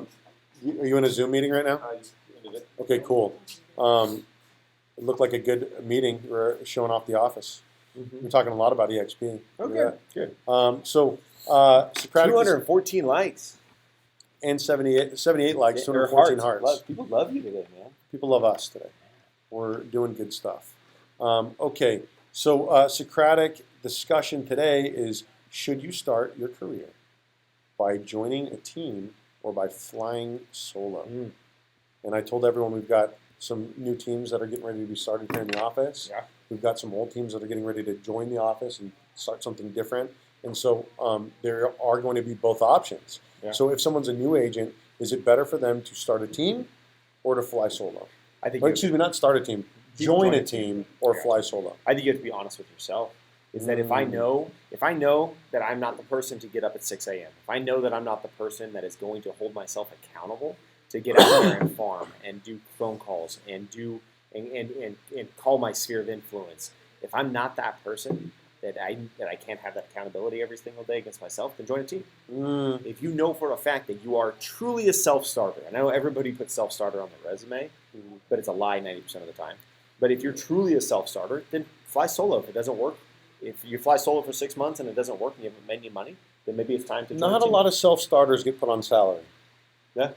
you in a Zoom meeting right now? I just ended it. Okay, cool. It looked like a good meeting. We're showing off the office. We're talking a lot about EXP. Okay, good. Socratic 214 likes. and 78 likes, Or 214 hearts. People love you today, man. People love us today. We're doing good stuff. Okay, so Socratic discussion today is, should you start your career by joining a team or by flying solo? And I told everyone we've got some new teams that are getting ready to be started here in the office. Yeah. We've got some old teams that are getting ready to join the office and start something different. And so there are going to be both options. Yeah. So if someone's a new agent, is it better for them to start a team or to fly solo? I think Or, excuse me, not start a team, join a team or fly solo. I think you have to be honest with yourself. Is that if I know that I'm not the person to get up at 6 a.m., if I know that I'm not the person that is going to hold myself accountable to get out there and farm and do phone calls and and call my sphere of influence, if I'm not that person that I can't have that accountability every single day against myself, then join a team. If you know for a fact that you are truly a self-starter, I know everybody puts self-starter on their resume, but it's a lie 90% of the time. But if you're truly a self-starter, then fly solo if it doesn't work. If you fly solo for 6 months and it doesn't work and you haven't made any money, then maybe it's time to join Not a a team. lot of self-starters get put on salary. Yeah.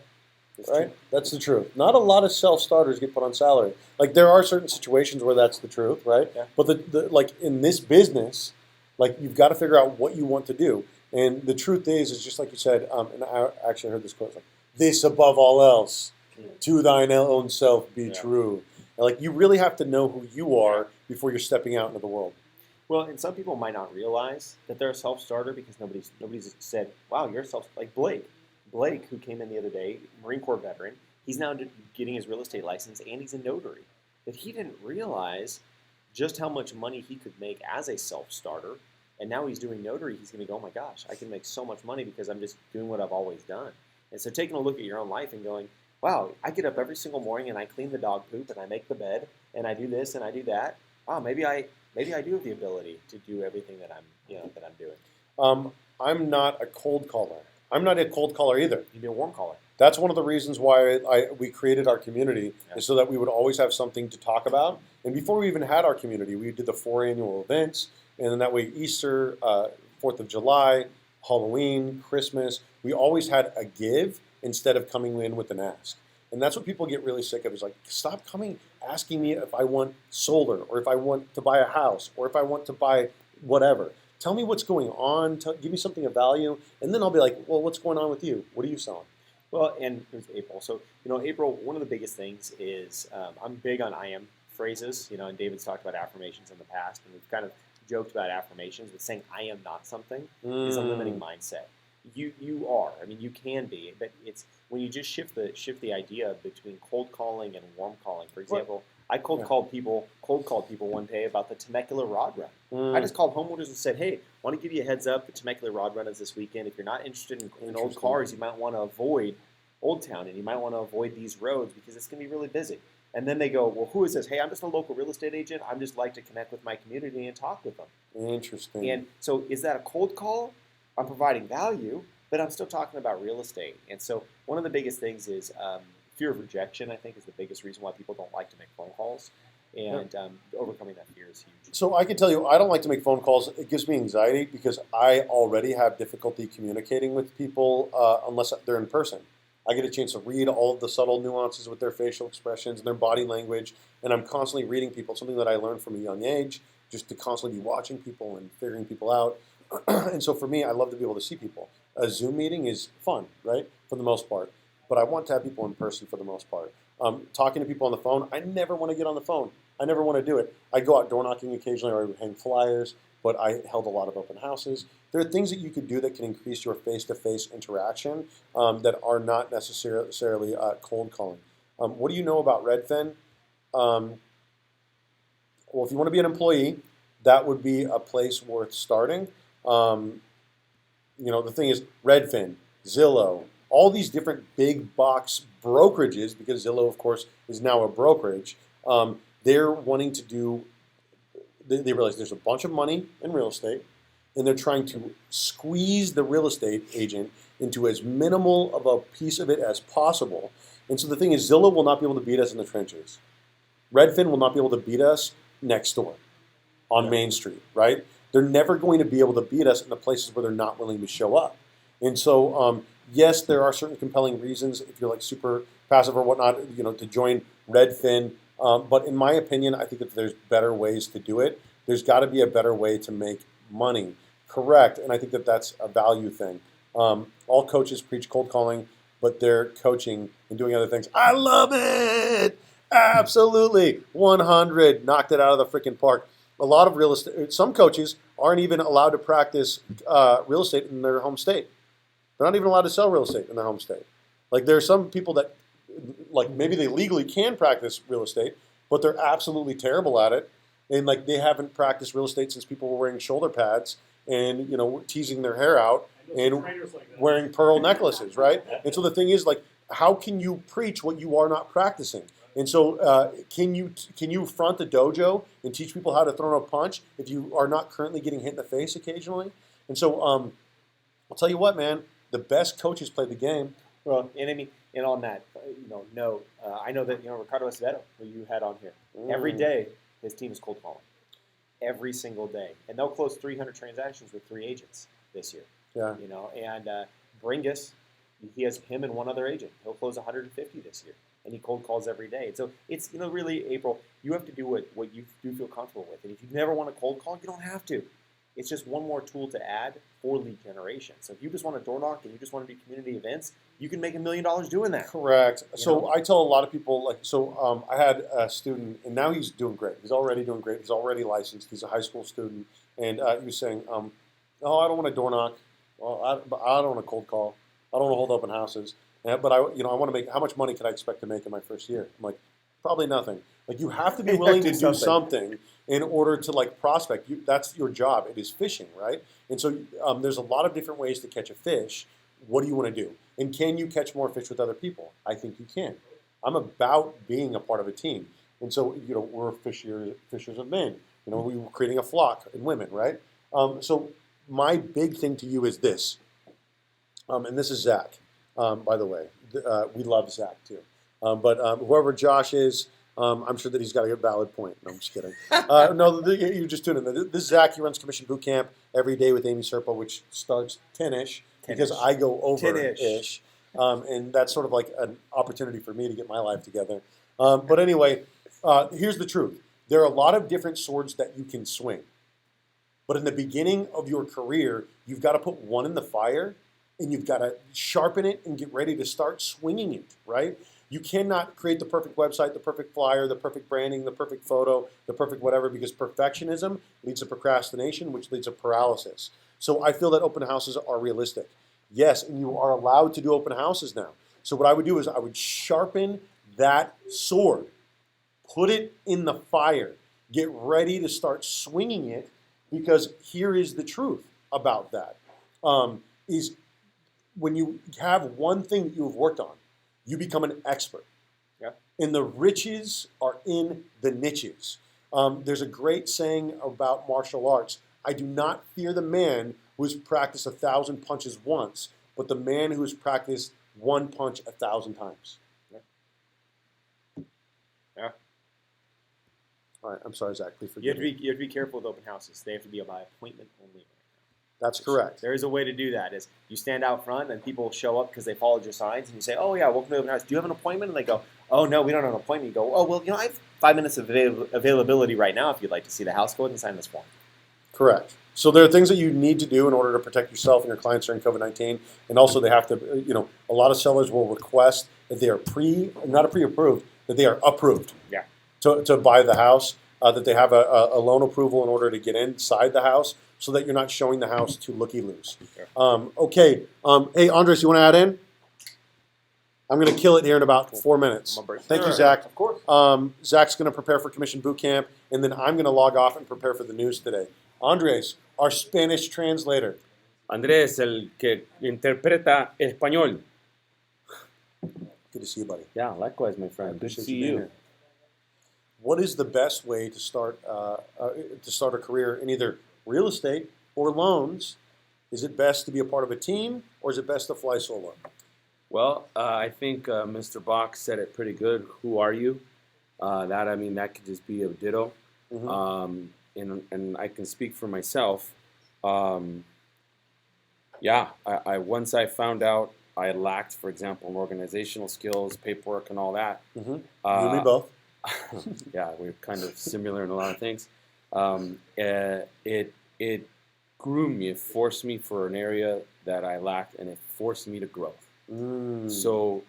That's Right? true. That's the truth. Not a lot of self-starters get put on salary. Like, there are certain situations where that's the truth, right? Yeah. But the like in this business, like, you've got to figure out what you want to do. And the truth is just like you said, and I actually heard this quote, like, this above all else, to thine own self be Yeah. true. And, like, you really have to know who you are before you're stepping out into the world. Well, and some people might not realize that they're a self-starter because nobody's said, "Wow, you're a self." Like Blake, who came in the other day, Marine Corps veteran. He's now getting his real estate license and he's a notary. But he didn't realize just how much money he could make as a self-starter. And now he's doing notary. He's going to go, "Oh my gosh, I can make so much money because I'm just doing what I've always done." And so taking a look at your own life and going, "Wow, I get up every single morning and I clean the dog poop and I make the bed and I do this and I do that. Wow, maybe I do have the ability to do everything that I'm doing." I'm not a cold caller. I'm not a cold caller either. You'd be a warm caller. That's one of the reasons why we created our community, Yeah. is so that we would always have something to talk about. And before we even had our community, we did the 4 annual events, and then that way Easter, 4th of July, Halloween, Christmas, we always had a give instead of coming in with an ask. And that's what people get really sick of, is like, stop coming asking me if I want solar, or if I want to buy a house, or if I want to buy whatever. Tell me what's going on, give me something of value, and then I'll be like, well, what's going on with you? What are you selling? Well, and here's April. So, April, one of the biggest things is I'm big on I am phrases, and David's talked about affirmations in the past, and we've kind of joked about affirmations, but saying I am not something is a limiting mindset. You are. I mean, you can be, but it's when you just shift the idea between cold calling and warm calling. For example, I cold called people one day about the Temecula Rod Run. I just called homeowners and said, "Hey, want to give you a heads up. The Temecula Rod Run is this weekend. If you're not interested in old cars, you might want to avoid Old Town, and you might want to avoid these roads because it's going to be really busy." And then they go, "Well, who is this?" "Hey, I'm just a local real estate agent. I'm just like to connect with my community and talk with them." Interesting. And so, is that a cold call? I'm providing value, but I'm still talking about real estate. And so, one of the biggest things is fear of rejection. I think is the biggest reason why people don't like to make phone calls, and overcoming that fear is huge. So I can tell you, I don't like to make phone calls. It gives me anxiety because I already have difficulty communicating with people unless they're in person. I get a chance to read all of the subtle nuances with their facial expressions and their body language, and I'm constantly reading people, something that I learned from a young age, just to constantly be watching people and figuring people out. And so for me, I love to be able to see people. A Zoom meeting is fun, right, for the most part. but I want to have people in person for the most part. Talking to people on the phone, I never want to get on the phone. I never want to do it. I go out door knocking occasionally, or I would hang flyers, but I held a lot of open houses. There are things that you could do that can increase your face-to-face interaction that are not necessarily cold calling. What do you know about Redfin? Well, if you want to be an employee, that would be a place worth starting. The thing is, Redfin, Zillow, all these different big box brokerages, because Zillow, of course, is now a brokerage, they're wanting to do, they realize there's a bunch of money in real estate, and they're trying to squeeze the real estate agent into as minimal of a piece of it as possible. And so the thing is, Zillow will not be able to beat us in the trenches. Redfin will not be able to beat us next door on Main Street, right? They're never going to be able to beat us in the places where they're not willing to show up. And so, yes, there are certain compelling reasons if you're like super passive or whatnot, to join Redfin. But in my opinion, I think that there's better ways to do it. There's got to be a better way to make money. Correct. And I think that that's a value thing. All coaches preach cold calling, but they're coaching and doing other things. I love it. Absolutely. 100. Knocked it out of the freaking park. A lot of real estate, some coaches aren't even allowed to practice real estate in their home state. They're not even allowed to sell real estate in their home state. Like there are some people that, like maybe they legally can practice real estate, but they're absolutely terrible at it. And like they haven't practiced real estate since people were wearing shoulder pads and, teasing their hair out and wearing pearl necklaces, right? And so the thing is, like, how can you preach what you are not practicing? And so can you front a dojo and teach people how to throw a punch if you are not currently getting hit in the face occasionally? And so I'll tell you what, man, the best coaches play the game. Well, and on that, note, I know that, Ricardo Acevedo, who you had on here, every day his team is cold calling. Every single day. And they'll close 300 transactions with 3 agents this year. Yeah. And Bringus, he has him and one other agent. He'll close 150 this year. And he cold calls every day. And so it's, really, April, you have to do what you do feel comfortable with. And if you never want to cold call, you don't have to. It's just one more tool to add for lead generation. So if you just want to door knock and you just want to do community events, you can make $1 million doing that. Correct. So I tell a lot of people, I had a student, and now he's doing great. He's already doing great. He's already licensed. He's a high school student. And he was saying, I don't want to door knock. Well, I don't want to cold call. I don't want to hold open houses. But I want to make, how much money can I expect to make in my first year? I'm like, probably nothing. Like you have to be willing to do something in order to like prospect. That's your job. It is fishing, right? And so there's a lot of different ways to catch a fish. What do you want to do? And can you catch more fish with other people? I think you can. I'm about being a part of a team. And so, we're fishers of men. We were creating a flock in women, right? So my big thing to you is this. And this is Zach. By the way, we love Zach too. But whoever Josh is, I'm sure that he's got a valid point. No, I'm just kidding. You just tune in. This is Zach. He runs Commission Boot Camp every day with Amy Serpa, which starts 10-ish because I go over-ish. And that's sort of like an opportunity for me to get my life together. But anyway, here's the truth. There are a lot of different swords that you can swing. But in the beginning of your career, you've got to put one in the fire and you've got to sharpen it and get ready to start swinging it, right? You cannot create the perfect website, the perfect flyer, the perfect branding, the perfect photo, the perfect whatever, because perfectionism leads to procrastination, which leads to paralysis. So I feel that open houses are realistic. Yes, and you are allowed to do open houses now. So what I would do is I would sharpen that sword, put it in the fire, get ready to start swinging it, because here is the truth about that. Is when you have one thing that you have worked on, you become an expert. Yeah. And the riches are in the niches. There's a great saying about martial arts. I do not fear the man who has practiced 1,000 punches once, but the man who has practiced one punch 1,000 times. Yeah. All right, I'm sorry, Zach. Please You forgive me. have to be careful with open houses. They have to be by appointment only. That's correct. There is a way to do that. Is you stand out front and people show up because they followed your signs, and you say, "Oh yeah, welcome to the open house. Do you have an appointment?" And they go, "Oh no, we don't have an appointment." You go, "Oh well, I have 5 minutes of availability right now. If you'd like to see the house, go ahead and sign this form." Correct. So there are things that you need to do in order to protect yourself and your clients during COVID-19, and also they have to, a lot of sellers will request that they are not pre-approved, that they are approved. Yeah. To buy the house, that they have a loan approval in order to get inside the house, so that you're not showing the house to looky-loos. Okay. Hey, Andres, you want to add in? I'm going to kill it here in about 4 minutes. Thank you, Zach. Of course. Zach's going to prepare for Commission Boot Camp, and then I'm going to log off and prepare for the news today. Andres, our Spanish translator. Andrés, el que interpreta español. Good to see you, buddy. Yeah, likewise, my friend. Good to Appreciate see being you. here. What is the best way to start a career in either real estate or loans? Is it best to be a part of a team, or is it best to fly solo? Well, I think Mr. Bach said it pretty good. Who are you? That could just be a ditto. Mm-hmm. And I can speak for myself. I once I found out I lacked, for example, in organizational skills, paperwork, and all that. Mm-hmm. You and me both. Yeah, we're kind of similar in a lot of things. It groomed me. It forced me for an area that I lacked, and it forced me to grow. So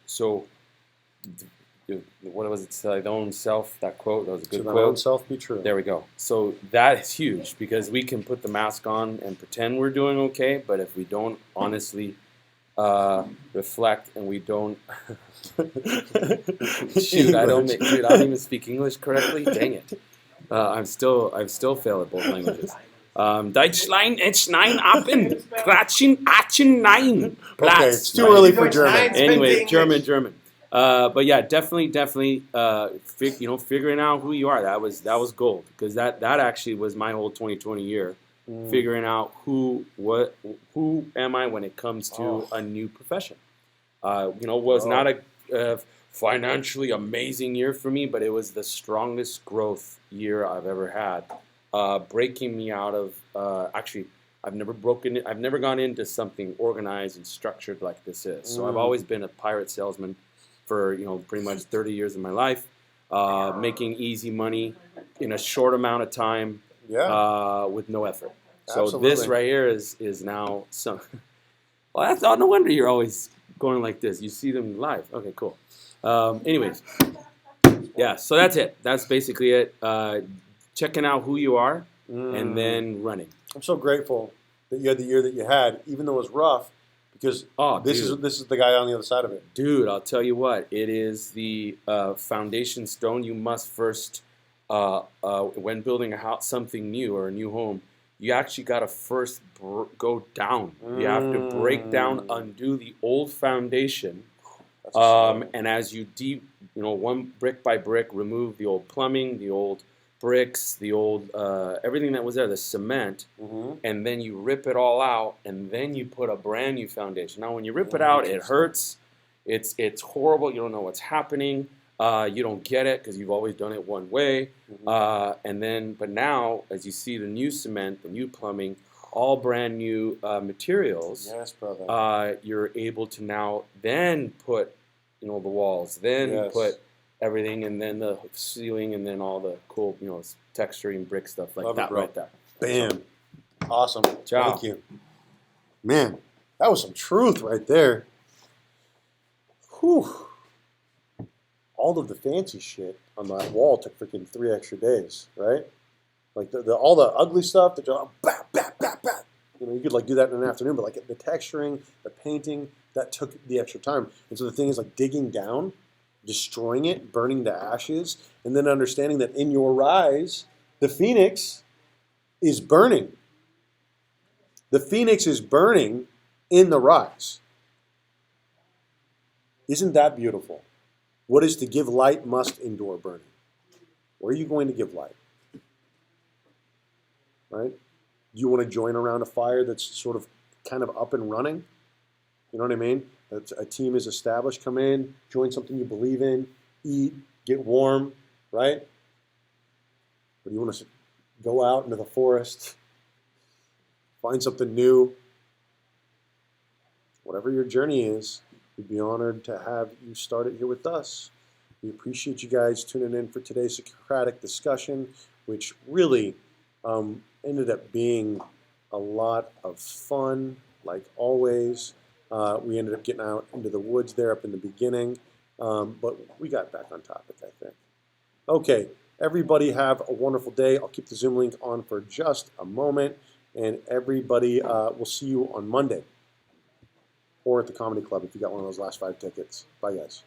what was it? Thy own self. That quote. That was a good quote. Thy own self be true. There we go. So that is huge, because we can put the mask on and pretend we're doing okay, but if we don't honestly reflect and we don't I don't even speak English correctly. Dang it! I'm still fail at both languages. Deutschland, it's nine appen, Kratchen, Achen, nine. Okay, it's too early for German. Anyway, German. But yeah, definitely, figuring out who you are. That was gold, because that actually was my whole 2020 year. Figuring out who am I when it comes to a new profession. Was not a financially amazing year for me, but it was the strongest growth year I've ever had. Breaking me out of actually, I've never gone into something organized and structured like this is. So I've always been a pirate salesman for pretty much 30 years of my life, making easy money in a short amount of time. Yeah. With no effort. So Absolutely. This right here is now some. Well, that's no wonder you're always going like this. You see them live. Okay, cool. Anyways, yeah. So that's it. That's basically it. Checking out who you are and then running. I'm so grateful that you had the year that you had, even though it was rough, because this is the guy on the other side of it. Dude, I'll tell you what. It is the foundation stone. You must first. When building a house, something new or a new home, you actually got to first go down. You have to break down, undo the old foundation, and as you one brick by brick, remove the old plumbing, the old bricks, the old everything that was there, the cement, and then you rip it all out, and then you put a brand new foundation. Now, when you rip it out, it hurts. It's horrible. You don't know what's happening. You don't get it because you've always done it one way. But now, as you see the new cement, the new plumbing, all brand new materials, yes, brother. You're able to now then put, the walls, then put everything, and then the ceiling, and then all the cool, texturing brick stuff like that right there. Bam. Awesome. Ciao. Thank you. Man, that was some truth right there. Whew. All of the fancy shit on that wall took freaking 3 extra days, right? Like all the ugly stuff, you could do that in an afternoon, but the texturing, the painting, that took the extra time. And so the thing is digging down, destroying it, burning to ashes, and then understanding that in your rise, the phoenix is burning. The phoenix is burning in the rise. Isn't that beautiful? What is to give light must endure burning. Where are you going to give light? Right? Do you want to join around a fire that's sort of kind of up and running? You know what I mean? That a team is established, come in, join something you believe in, eat, get warm, right? Or do you want to go out into the forest, find something new? Whatever your journey is, we'd be honored to have you start it here with us. We appreciate you guys tuning in for today's Socratic discussion, which really Ended up being a lot of fun, like always. We ended up getting out into the woods there up in the beginning, but we got back on topic, I think. Okay, everybody have a wonderful day. I'll keep the Zoom link on for just a moment, and everybody will see you on Monday or at the Comedy Club if you got one of those last 5 tickets. Bye, guys.